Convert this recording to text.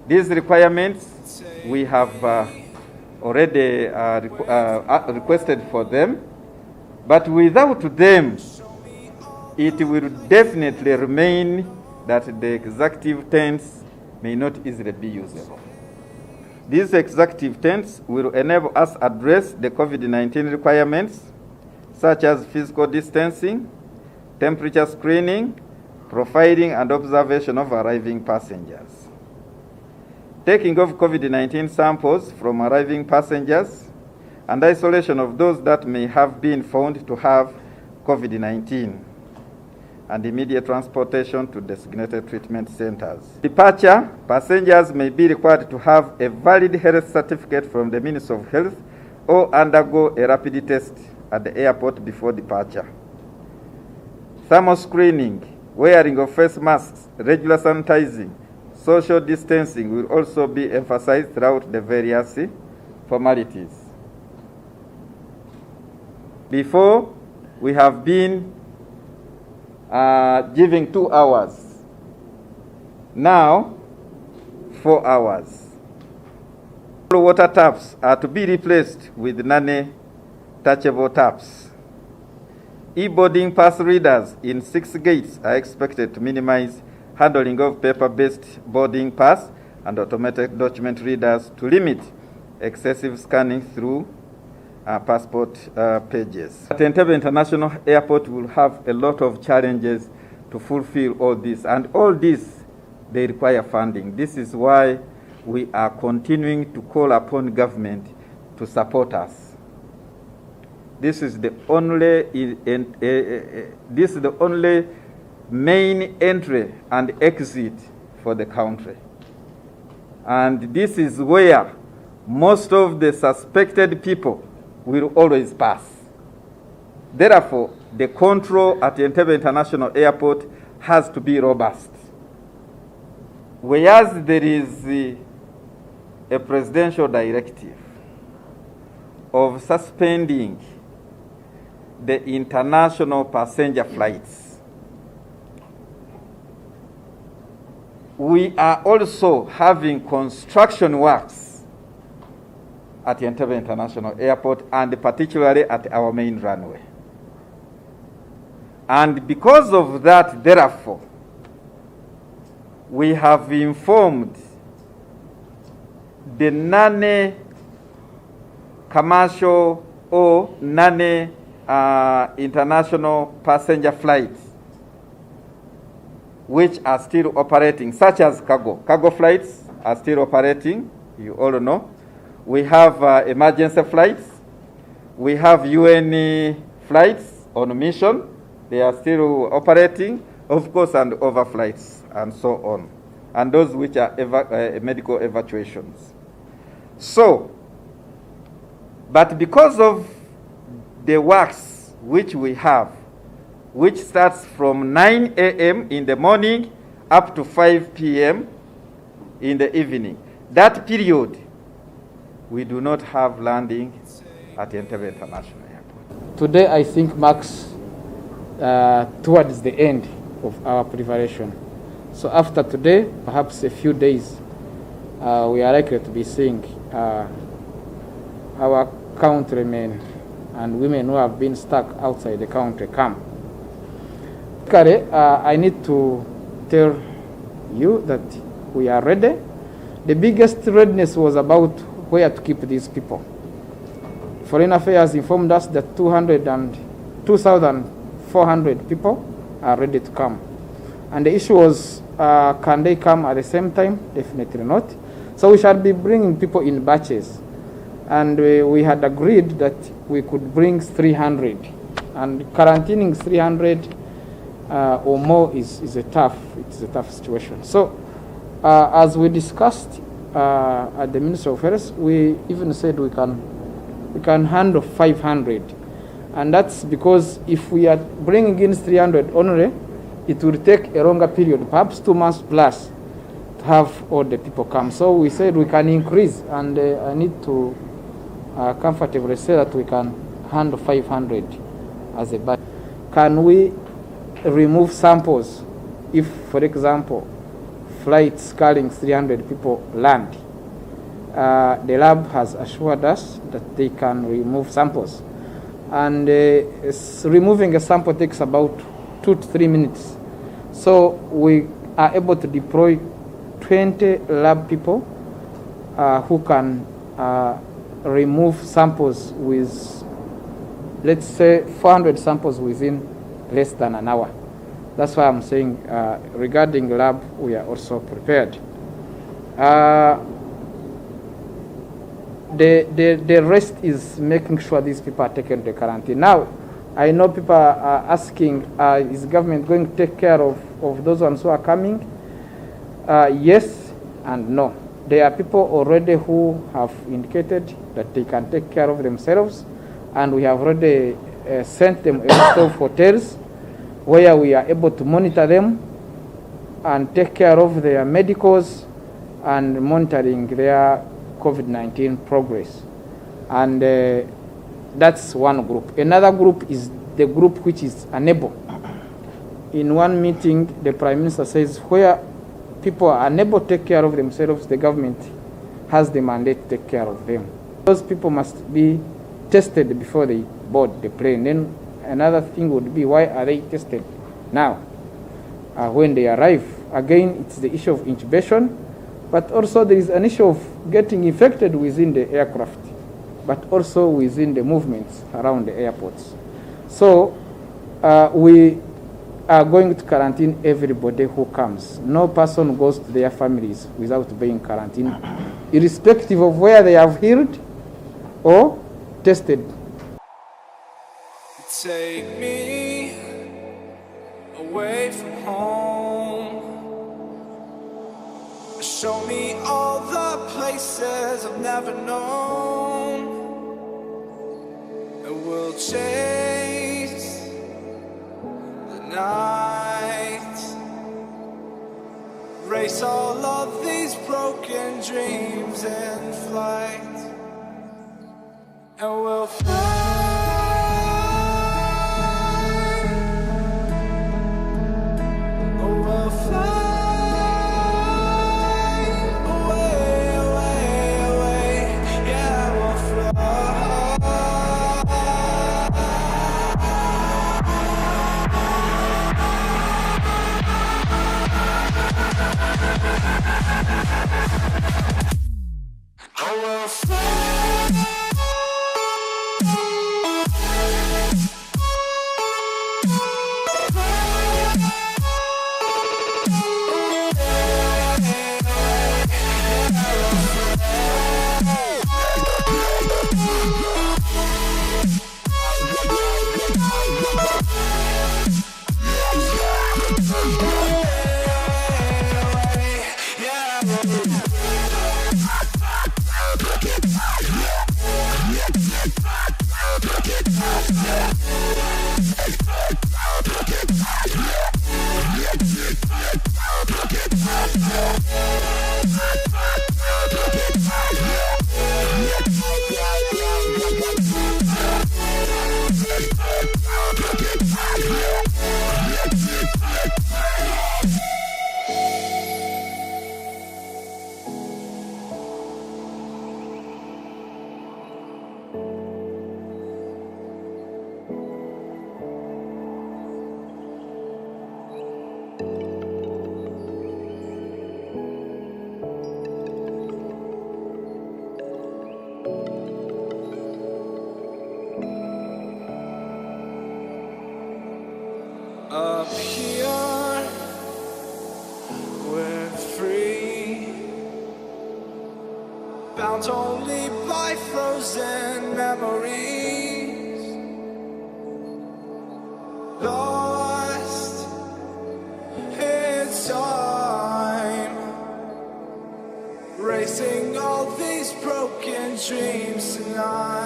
These requirements, we have already requested for them, but without them, it will definitely remain that the executive tents may not easily be usable. These executive tents will enable us address the COVID-19 requirements, such as physical distancing, temperature screening, profiling and observation of arriving passengers. Taking of COVID-19 samples from arriving passengers and isolation of those that may have been found to have COVID-19, and immediate transportation to designated treatment centers. Departure, passengers may be required to have a valid health certificate from the Ministry of Health or undergo a rapid test at the airport before departure. Thermal screening, wearing of face masks, regular sanitizing, social distancing will also be emphasized throughout the various formalities. Before, we have been giving 2 hours. Now, 4 hours. All water taps are to be replaced with non-touchable taps. E-boarding pass readers in 6 gates are expected to minimize handling of paper-based boarding pass and automatic document readers to limit excessive scanning through passport pages. At Entebbe International Airport, will have a lot of challenges to fulfill all this, and all this, they require funding. This is why we are continuing to call upon government to support us. This is the only main entry and exit for the country, and this is where most of the suspected people will always pass. Therefore, the control at Entebbe International Airport has to be robust. Whereas there is a presidential directive of suspending the international passenger flights, we are also having construction works at Entebbe International Airport, and particularly at our main runway. And because of that, therefore, we have informed the non-commercial or non-international passenger flights which are still operating, such as cargo. Cargo flights are still operating, you all know. We have emergency flights. We have UN flights on mission. They are still operating, of course, and overflights and so on. And those which are medical evacuations. So, but because of the works which we have, which starts from 9 a.m. in the morning up to 5 p.m. in the evening, that period, we do not have landing at Entebbe International Airport. Today, I think, marks towards the end of our preparation. So after today, perhaps a few days, we are likely to be seeing our countrymen and women who have been stuck outside the country come. I need to tell you that we are ready. The biggest readiness was about where to keep these people. Foreign Affairs informed us that 2,400 people are ready to come. And the issue was, can they come at the same time? Definitely not. So we shall be bringing people in batches. And we had agreed that we could bring 300. And quarantining 300 or more is a tough situation. So as we discussed at the Ministry of Health, we even said we can handle 500, and that's because if we are bringing in 300 only, it will take a longer period, perhaps 2 months plus, to have all the people come. So we said we can increase, and I need to comfortably say that we can handle 500 as a batch. Can we remove samples if, for example, flights carrying 300 people land. The lab has assured us that they can remove samples. And removing a sample takes about 2 to 3 minutes. So we are able to deploy 20 lab people who can remove samples with, let's say, 400 samples within less than an hour. That's why I'm saying regarding lab, we are also prepared. The rest is making sure these people are taken to quarantine. Now, I know people are asking, is government going to take care of those ones who are coming? Yes and no. There are people already who have indicated that they can take care of themselves, and we have already sent them a list of hotels where we are able to monitor them and take care of their medicals and monitoring their COVID-19 progress. And that's one group. Another group is the group which is unable. In one meeting, the Prime Minister says where people are unable to take care of themselves, the government has the mandate to take care of them. Those people must be tested before they board the plane. Then another thing would be, why are they tested now? When they arrive, again, it's the issue of intubation, but also there is an issue of getting infected within the aircraft, but also within the movements around the airports. So we are going to quarantine everybody who comes. No person goes to their families without being quarantined, irrespective of where they have healed or tested. Take me away from home. Show me all the places I've never known. And we'll chase the night, race all of these broken dreams in flight, and we'll fly. Up here, we're free, bound only by frozen memories, lost in time, racing all these broken dreams tonight.